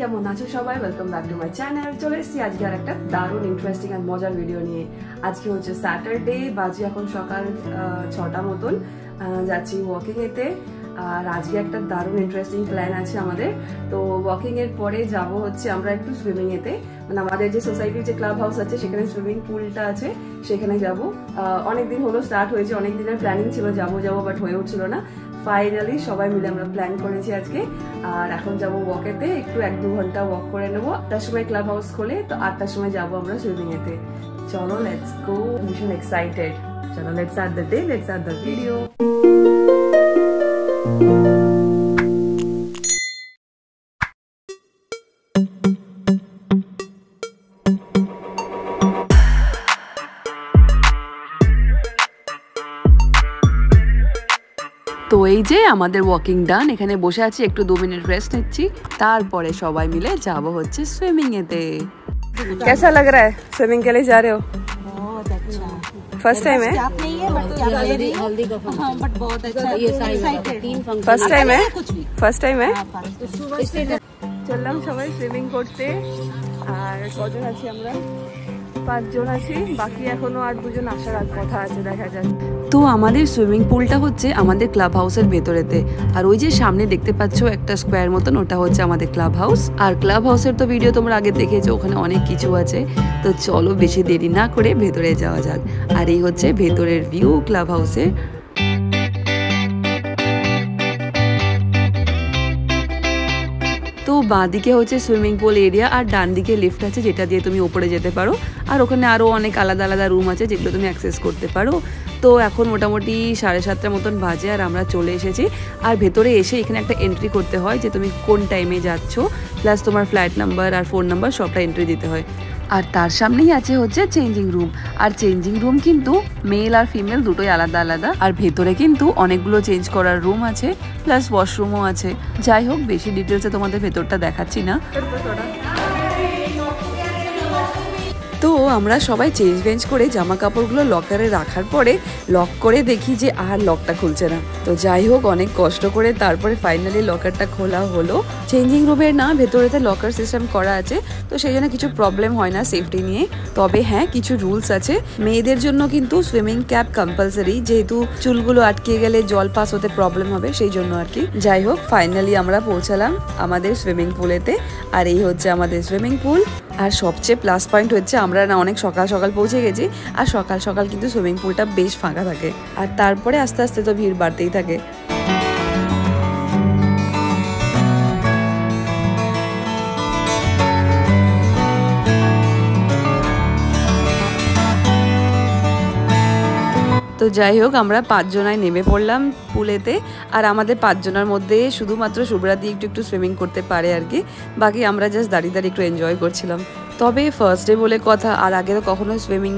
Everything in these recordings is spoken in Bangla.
কেমন আছো সবাই? Welcome back to my channel. চলে এসেছি আজকে আর একটা দারুণ ইন্টারেস্টিং আর মজার ভিডিও নিয়ে। আজকে হচ্ছে স্যাটারডে, বাজে এখন সকাল 6টা মতন। যাচ্ছি ওয়াকিং এতে। আর আজকে একটা দারুণ ইন্টারেস্টিং প্ল্যান আছে আমাদের। তো ওয়াকিং এর পরে যাব হচ্ছে আমরা একটু সুইমিং এতে, মানে আমাদের যে সোসাইটির যে ক্লাব হাউস আছে সেখানে সুইমিং পুলটা আছে, সেখানে যাব। অনেকদিন হলো স্টার্ট হয়েছে, অনেক দিনের প্ল্যানিং ছিল যাবো বাট হয়ে উঠছিল না। ফাইনালি সবাই মিলে আমরা প্ল্যান করেছি আজকে। আর এখন যাবো ওয়াকেতে, একটু 1-2 ঘন্টা ওয়াক করে নেবো। 8টার সময় ক্লাব হাউস খোলে, তো 8টার সময় যাবো আমরা সুইমিং এতে। চলো লেটস গো, ভীষণ এক্সাইটেড। চলো let's start the day, let's start the video. তো এই যে আমাদের ওয়াকিং ডান, এখানে বসে আছি, একটু 2 মিনিট রেস্ট নিচ্ছি, তারপরে সবাই মিলে যাব হচ্ছে সুইমিং এতে। कैसा लग रहा है स्विमिंग के लिए जा रहे हो? बहुत अच्छा। फर्स्ट टाइम है? फर्स्ट टाइम है? फर्स्ट टाइम है? চললাম সবাই সুইমিং করতে। আর কজন আছি আমরা? 5 জন আছি, বাকি এখনো আর 2 জন আসার কথা আছে, দেখা যাক। তো আমাদের সুইমিং পুলটা হচ্ছে আমাদের ক্লাব হাউসের ভেতরেতে। আর ওই যে সামনে দেখতে পাচ্ছ একটা স্কোয়ার মতন, ওটা হচ্ছে আমাদের ক্লাব হাউস। আর ক্লাব হাউসের তো ভিডিও তোমরা আগে দেখেছো, ওখানে অনেক কিছু আছে। তো চলো বেশি দেরি না করে ভেতরে যাওয়া যাক। আর এই হচ্ছে ভেতরের ভিউ ক্লাব হাউসের। তো বাঁদিকে হচ্ছে সুইমিং পুল এরিয়া, আর ডান দিকে লিফট আছে যেটা দিয়ে তুমি উপরে যেতে পারো। আর ওখানে আরও অনেক আলাদা আলাদা রুম আছে যেগুলো তুমি অ্যাক্সেস করতে পারো। তো এখন মোটামুটি 7:30 মতন বাজে, আর আমরা চলে এসেছি। আর ভেতরে এসে এখানে একটা এন্ট্রি করতে হয় যে তুমি কোন টাইমে যাচ্ছ, প্লাস তোমার ফ্ল্যাট নাম্বার আর ফোন নাম্বার সবটা এন্ট্রি দিতে হয়। আর তার সামনেই আছে হচ্ছে চেঞ্জিং রুম। আর চেঞ্জিং রুম কিন্তু মেল আর ফিমেল দুটোই আলাদা আলাদা। আর ভেতরে কিন্তু অনেকগুলো চেঞ্জ করার রুম আছে, প্লাস ওয়াশরুমও আছে। যাই হোক, বেশি ডিটেলসে তোমাদের ভেতরটা দেখাচ্ছি না। তো আমরা সবাই চেঞ্জ করে জামা কাপড়গুলো লকারে রাখার পরে লক করে দেখি যে আর লকটা খুলছে না। তো যাই হোক, অনেক কষ্ট করে তারপরে ফাইনালি লকারটা খোলা হলো। চেঞ্জিং রুমের না ভেতরেতে লকার সিস্টেম করা আছে, তো সেই জন্য কিছু প্রবলেম হয় না সেফটি নিয়ে। তবে হ্যাঁ, কিছু রুলস আছে। মেয়েদের জন্য কিন্তু সুইমিং ক্যাপ কম্পালসারি, যেহেতু চুলগুলো আটকে গেলে জল পাস হতে প্রবলেম হবে, সেই জন্য আর কি। যাই হোক, ফাইনালি আমরা পৌঁছালাম আমাদের সুইমিং পুলেতে। আর এই হচ্ছে আমাদের সুইমিং পুল। আর সবচেয়ে প্লাস পয়েন্ট হচ্ছে আমরা না অনেক সকাল সকাল পৌঁছে গেছি। আর সকাল সকাল কিন্তু সুইমিং পুলটা বেশ ফাঁকা থাকে। আর তারপরে আস্তে আস্তে তো ভিড় বাড়তেই থাকে। তো যাই হোক, আমরা 5 জনায় নেমে পড়লাম পুলেতে। আর আমাদের 5 জনের মধ্যে শুধুমাত্র শুভ্রাদি একটু সুইমিং করতে পারে আর কি, বাকি আমরা জাস্ট দাঁড়িয়ে একটু এনজয় করছিলাম। তবে ফার্স্ট ডে বলে কথা, আর আগে তো কখনো সুইমিং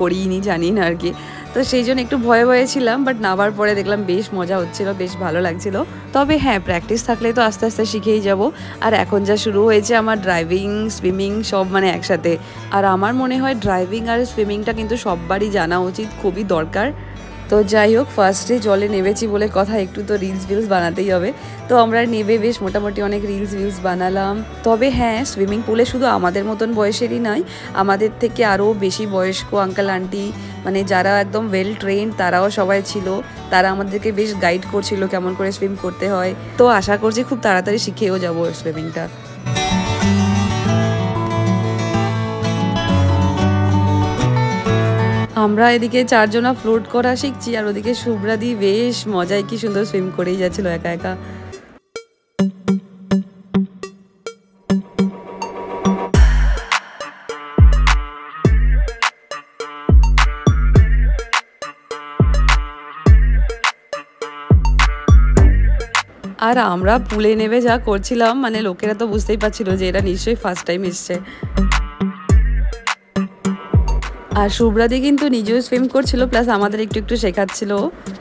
করিনি, জানি না আর কি। তো সেই জন্য একটু ভয়ে ছিলাম, বাট নামার পরে দেখলাম বেশ মজা হচ্ছিল, বেশ ভালো লাগছিল। তবে হ্যাঁ, প্র্যাকটিস থাকলে তো আস্তে আস্তে শিখেই যাব। আর এখন যা শুরু হয়েছে আমার ড্রাইভিং সুইমিং সব একসাথে। আর আমার মনে হয় ড্রাইভিং আর সুইমিংটা কিন্তু সববারই জানা উচিত, খুবই দরকার। তো যাই হোক, ফার্স্টে জলে নেমেছি বলে কথা, একটু তো রিলস বানাতেই হবে। তো আমরা নেবে বেশ মোটামুটি অনেক রিলস বানালাম। তবে হ্যাঁ, সুইমিং পুলে শুধু আমাদের মতন বয়সেরই নয়, আমাদের থেকে আরও বেশি বয়স্ক আঙ্কেল আন্টি, যারা একদম ওয়েল ট্রেন্ড, তারাও সবাই ছিল। তারা আমাদেরকে বেশ গাইড করছিল কেমন করে সুইম করতে হয়। তো আশা করছি খুব তাড়াতাড়ি শিখেও যাবো সুইমিংটা। আমরা এদিকে 4 জনা ফ্লোট করা শিখছি, আর ওদিকে শুভ্রাদি বেশ মজায় কি সুন্দর সুইম করেই যাচ্ছিল একা একা। আর আমরা পুলে নেমে যা করছিলাম, লোকেরা তো বুঝতেই পারছিল যে এরা নিশ্চয়ই ফার্স্ট টাইম এসছে। আর শুভ্রাদি কিন্তু নিজেও সুইম করছিল, প্লাস আমাদের একটু শেখাচ্ছিল।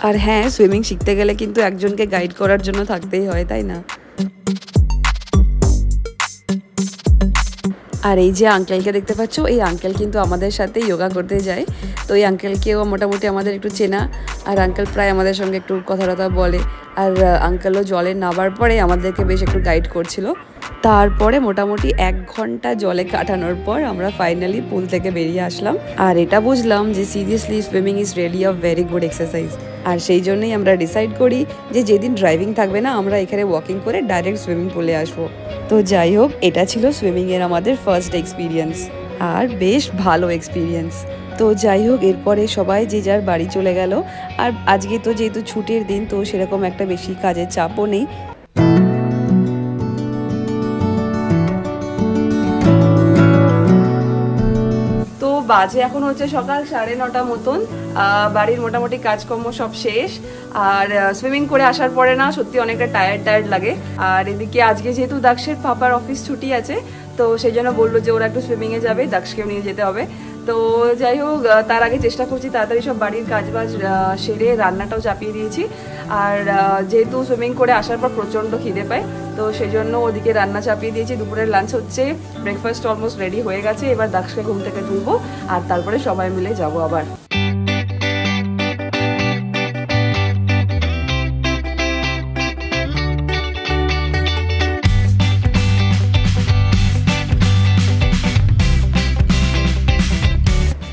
আর হ্যাঁ, সুইমিং শিখতে গেলে কিন্তু একজনকে গাইড করার জন্য থাকতেই হয়, তাই না? আর এই যে আঙ্কেলকে দেখতে পাচ্ছ, এই আঙ্কেল কিন্তু আমাদের সাথে যোগা করতে যায়। তো এই আঙ্কেলকেও মোটামুটি আমাদের একটু চেনা। আর আঙ্কেল প্রায় আমাদের সঙ্গে একটু কথা বলে। আর আঙ্কেলও জলে নামার পরে আমাদেরকে বেশ একটু গাইড করছিল। তারপরে মোটামুটি 1 ঘন্টা জলে কাটানোর পর আমরা ফাইনালি পুল থেকে বেরিয়ে আসলাম। আর এটা বুঝলাম যে seriously swimming is really a very good exercise. আর সেই জন্যই আমরা ডিসাইড করি যে যেদিন ড্রাইভিং থাকবে না আমরা এখানে ওয়াকিং করে ডাইরেক্ট সুইমিং পুলে আসবো। তো যাই হোক, এটা ছিল সুইমিংয়ের আমাদের ফার্স্ট এক্সপিরিয়েন্স, আর বেশ ভালো এক্সপিরিয়েন্স। তো যাই হোক, এরপরে সবাই যে যার বাড়ি চলে গেল। আর আজকে তো যেহেতু ছুটির দিন, তো সেরকম একটা বেশি কাজের চাপও নেই। বাজে এখন হচ্ছে সকাল 9:30 মতন। বাড়ির মোটামুটি কাজকর্ম সব শেষ। আর সুইমিং করে আসার পরে না সত্যি অনেকটা টায়ার্ড লাগে। আর এদিকে আজকে যেহেতু দাক্ষের পাপার অফিস ছুটি আছে, তো সেই জন্য বললো যে ওরা একটু সুইমিংয়ে যাবে, দাক্ষকেও নিয়ে যেতে হবে। তো যাই হোক, তার আগে চেষ্টা করছি তাড়াতাড়ি সব বাড়ির কাজবাজ সেরে রান্নাটাও চাপিয়ে দিয়েছি। আর যেহেতু সুইমিং করে আসার পর প্রচণ্ড খিদে পায়, তো সেই জন্য ওদিকে রান্না চাপিয়ে দিয়েছি। দুপুরের লাঞ্চ হচ্ছে, ব্রেকফাস্ট অলমোস্ট রেডি হয়ে গেছে। এবার দাক্ষকে ঘুম থেকে তুলবো আর তারপরে সবাই মিলে যাবো আবার।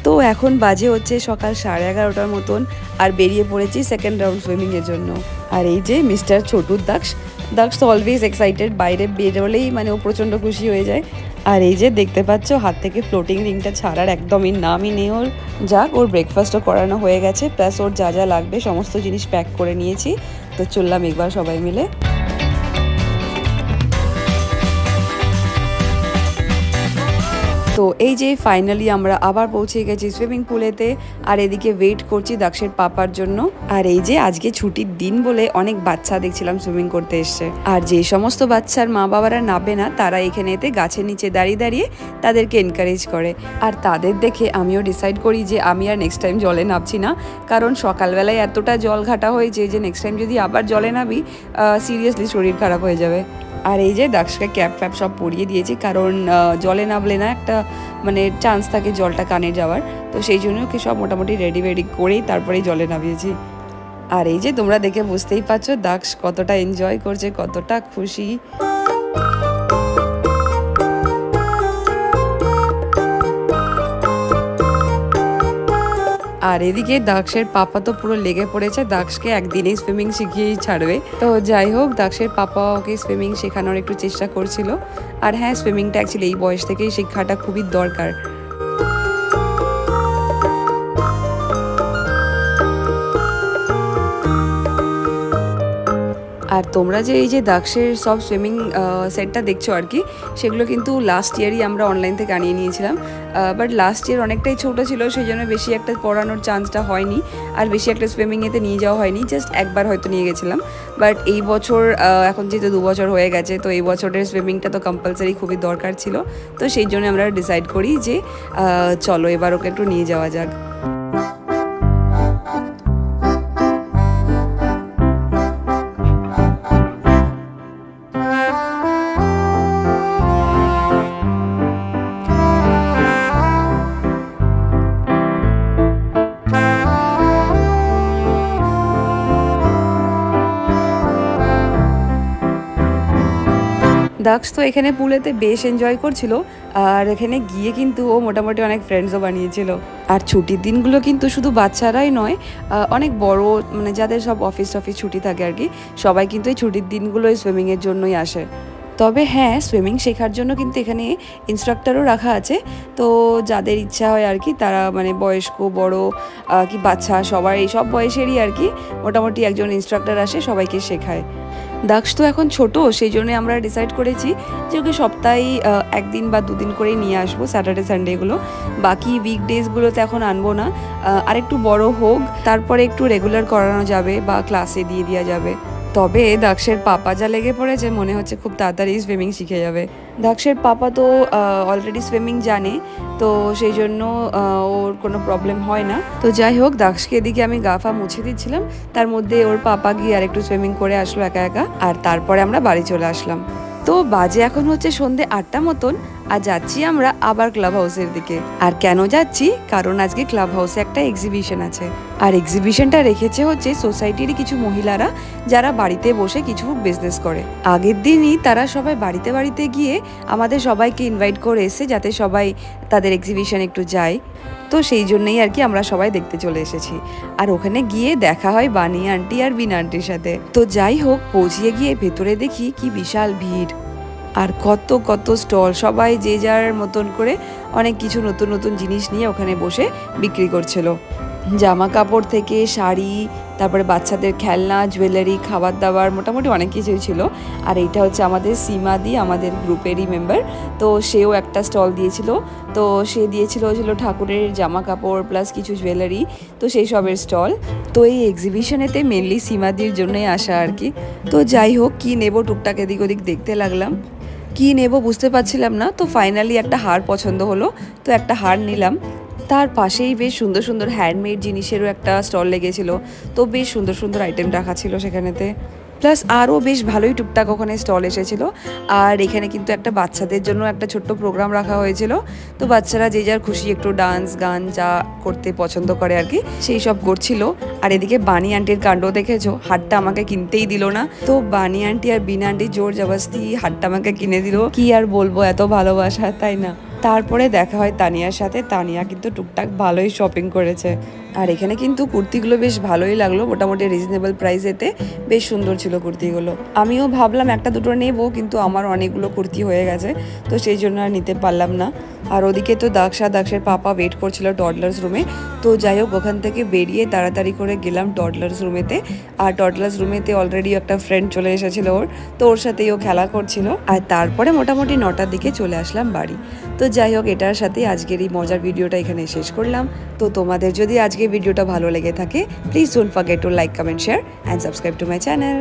তো এখন বাজে হচ্ছে সকাল 11:30 মতন, আর বেরিয়ে পড়েছি সেকেন্ড রাউন্ড সুইমিংয়ের জন্য। আর এই যে মিস্টার ছোটুর দাক্ষ তো অলওয়েজ এক্সাইটেড, বাইরে বেরোলেই মানে ও প্রচণ্ড খুশি হয়ে যায়। আর এই যে দেখতে পাচ্ছ হাত থেকে ফ্লোটিং রিংটা ছাড়ার একদমই নামই নেই ওর। যাক, ওর ব্রেকফাস্টও করানো হয়ে গেছে, প্লাস ওর যা যা লাগবে সমস্ত জিনিস প্যাক করে নিয়েছি। তো চললাম একবার সবাই মিলে। তো এই যে ফাইনালি আমরা আবার পৌঁছে গেছি সুইমিং পুলেতে। আর এদিকে ওয়েট করছি দাক্ষের পাপার জন্য। আর এই যে আজকে ছুটির দিন বলে অনেক বাচ্চা দেখছিলাম সুইমিং করতে এসছে। আর যে সমস্ত বাচ্চার মা বাবারা নাবে না, তারা এখানে এতে গাছের নিচে দাঁড়িয়ে দাঁড়িয়ে তাদেরকে এনকারেজ করে। আর তাদের দেখে আমিও ডিসাইড করি যে আমি আর নেক্সট টাইম জলে নামছি না, কারণ সকালবেলায় এতটা জল ঘাটা হয়েছে যে নেক্সট টাইম যদি আবার জলে নামি সিরিয়াসলি শরীর খারাপ হয়ে যাবে। আর এই যে দাক্ষকে ক্যাপ ফ্যাপ সব পরিয়ে দিয়েছি, কারণ জলে নামলে না একটা মানে চান্স থাকে জলটা কানে যাওয়ার। তো সেই জন্য ওকে সব মোটামুটি রেডি করেই তারপরেই জলে নামিয়েছি। আর এই যে তোমরা দেখে বুঝতেই পারছো দাক্ষ কতটা এনজয় করছে, কতটা খুশি। আর এদিকে দাক্ষের পাপা তো পুরো লেগে পড়েছে, দাক্ষকে একদিনেই সুইমিং শিখিয়েই ছাড়বে। তো যাই হোক, দাক্ষের পাপা ওকে সুইমিং শেখানোর একটু চেষ্টা করছিল। আর হ্যাঁ, সুইমিংটা অ্যাকচুয়ালি এই বয়স থেকেই শেখাটা খুবই দরকার। আর তোমরা যে এই যে দাক্ষের সব সুইমিং সেটটা দেখছো আর কি, সেগুলো কিন্তু লাস্ট ইয়ারই আমরা অনলাইন থেকে আনিয়ে নিয়েছিলাম। বাট লাস্ট ইয়ার অনেকটাই ছোটো ছিল, সেই জন্য বেশি একটা পড়ানোর চান্সটা হয়নি, আর বেশি একটা সুইমিংয়েতে নিয়ে যাওয়া হয়নি, জাস্ট একবার হয়তো নিয়ে গেছিলাম। বাট এই বছর এখন যেহেতু 2 বছর হয়ে গেছে, তো এই বছরের সুইমিংটা তো কম্পালসারি খুবই দরকার ছিল। তো সেই জন্য আমরা ডিসাইড করি যে চলো এবার ওকে একটু নিয়ে যাওয়া যাক। দাক্ষ তো এখানে পুলেতে বেশ এনজয় করছিল, আর এখানে গিয়ে কিন্তু ও মোটামুটি অনেক ফ্রেন্ডসও বানিয়েছিল। আর ছুটির দিনগুলো কিন্তু শুধু বাচ্চারাই নয়, অনেক বড় মানে যাদের সব অফিস ছুটি থাকে আর কি, সবাই কিন্তু এই ছুটির দিনগুলোই সুইমিংয়ের জন্যই আসে। তবে হ্যাঁ, সুইমিং শেখার জন্য কিন্তু এখানে ইনস্ট্রাক্টরও রাখা আছে। তো যাদের ইচ্ছা হয় আর কি, তারা মানে বয়স্ক বড় কি বাচ্চা সবার এই সব বয়সেরই আর কি মোটামুটি একজন ইনস্ট্রাক্টর আসে, সবাইকে শেখায়। দাক্ষ তো এখন ছোট, সেই জন্য আমরা ডিসাইড করেছি যে ওকে সপ্তাহে 1 দিন বা 2 দিন করে নিয়ে আসবো, স্যাটারডে সানডেগুলো। বাকি উইকডেজগুলোতে এখন আনবো না, আর একটু বড় হোক তারপরে একটু রেগুলার করানো যাবে বা ক্লাসে দিয়ে দেওয়া যাবে। তবে দাক্ষের পাপা যা লেগে পড়েছে, মনে হচ্ছে খুব তাড়াতাড়ি সুইমিং শিখে যাবে। দাক্ষের পাপা তো অলরেডি সুইমিং জানে, তো সেই জন্য ওর কোনো প্রবলেম হয় না। তো যাই হোক, দাক্ষকে এদিকে আমি গা ফা মুছে দিচ্ছিলাম, তার মধ্যে ওর পাপা গিয়ে আর একটু সুইমিং করে আসলো একা একা। আর তারপরে আমরা বাড়ি চলে আসলাম। তো বাজে এখন হচ্ছে সন্ধ্যে 8টা মতন। আর যাচ্ছি আমরা আবার ক্লাব হাউসের দিকে। আর কেন যাচ্ছি, কারণ আজকে ক্লাব হাউসে একটা এক্সিবিশন আছে। আর এক্সিবিশনটা রেখেছে হচ্ছে সোসাইটির কিছু মহিলারা যারা বাড়িতে বসে কিছু বিজনেস করে। আগের দিনই তারা সবাই বাড়িতে বাড়িতে গিয়ে আমাদের সবাইকে ইনভাইট করে এসে যাতে সবাই তাদের এক্সিবিশন একটু যায়। তো সেই জন্যই আর কি আমরা সবাই দেখতে চলে এসেছি। আর ওখানে গিয়ে দেখা হয় বানি আন্টি আর বিনা আন্টির সাথে। তো যাই হোক, পৌঁছিয়ে গিয়ে ভেতরে দেখি কি বিশাল ভিড় আর কত কত স্টল, সবাই যে যার মতন করে অনেক কিছু নতুন নতুন জিনিস নিয়ে ওখানে বসে বিক্রি করছিল। জামা কাপড় থেকে শাড়ি, তারপরে বাচ্চাদের খেলনা, জুয়েলারি, খাবার দাবার, মোটামুটি অনেক কিছুই ছিল। আর এইটা হচ্ছে আমাদের সীমাদি, আমাদের গ্রুপেরই মেম্বার। তো সেও একটা স্টল দিয়েছিল। তো সে দিয়েছিল ঠাকুরের জামা কাপড় প্লাস কিছু জুয়েলারি, তো সেই সবের স্টল। তো এই এক্সিবিশনেতে মেনলি সীমাদির জন্যই আসা আর কি। তো যাই হোক, কী নেব টুকটাক এদিক ওদিক দেখতে লাগলাম। কী নেব বুঝতে পারছিলাম না। তো ফাইনালি একটা হার পছন্দ হলো, তো একটা হার নিলাম। তার পাশেই বেশ সুন্দর সুন্দর হ্যান্ডমেড জিনিসেরও একটা স্টল লেগেছিল। তো বেশ সুন্দর সুন্দর আইটেম রাখা ছিল সেখানেতে। প্লাস আরও বেশ ভালোই টুকটাক ওখানে স্টল এসেছিলো। আর এখানে কিন্তু একটা বাচ্চাদের জন্য একটা ছোট্ট প্রোগ্রাম রাখা হয়েছিল। তো বাচ্চারা যে যার খুশি একটু ডান্স গান যা করতে পছন্দ করে আর কি, সেই সব করছিল। আর এদিকে বানি আন্টির কাণ্ড দেখেছো, হারটা আমাকে কিনতেই দিল না। তো বানি আন্টি আর বিনা আন্টি জোর জবরদস্তি হারটা আমাকে কিনে দিল। কি আর বলবো, এত ভালোবাসা, তাই না? তারপরে দেখা হয় তানিয়ার সাথে। তানিয়া কিন্তু টুকটাক ভালোই শপিং করেছে। আর এখানে কিন্তু কুর্তিগুলো বেশ ভালোই লাগলো, মোটামুটি রিজনেবল প্রাইসেতে বেশ সুন্দর ছিল কুর্তিগুলো। আমিও ভাবলাম একটা দুটো নেবো, কিন্তু আমার অনেকগুলো কুর্তি হয়ে গেছে, তো সেই জন্য আর নিতে পারলাম না। আর ওদিকে তো দাক্ষের পাপা ওয়েট করছিল টডলার্স রুমে। তো যাই হোক, ওখান থেকে বেরিয়ে তাড়াতাড়ি করে গেলাম টডলার্স রুমেতে। আর টডলার্স রুমেতে অলরেডি একটা ফ্রেন্ড চলে এসেছিলো ওর, তো ওর সাথেই ও খেলা করছিল। আর তারপরে মোটামুটি 9টার দিকে চলে আসলাম বাড়ি। তো যাই হোক, এটার সাথে আজকের এই মজার ভিডিওটা এখানে শেষ করলাম। তো তোমাদের যদি আজকে ভিডিওটা ভালো লেগে থাকে, please don't forget to like, comment, share and subscribe to my channel.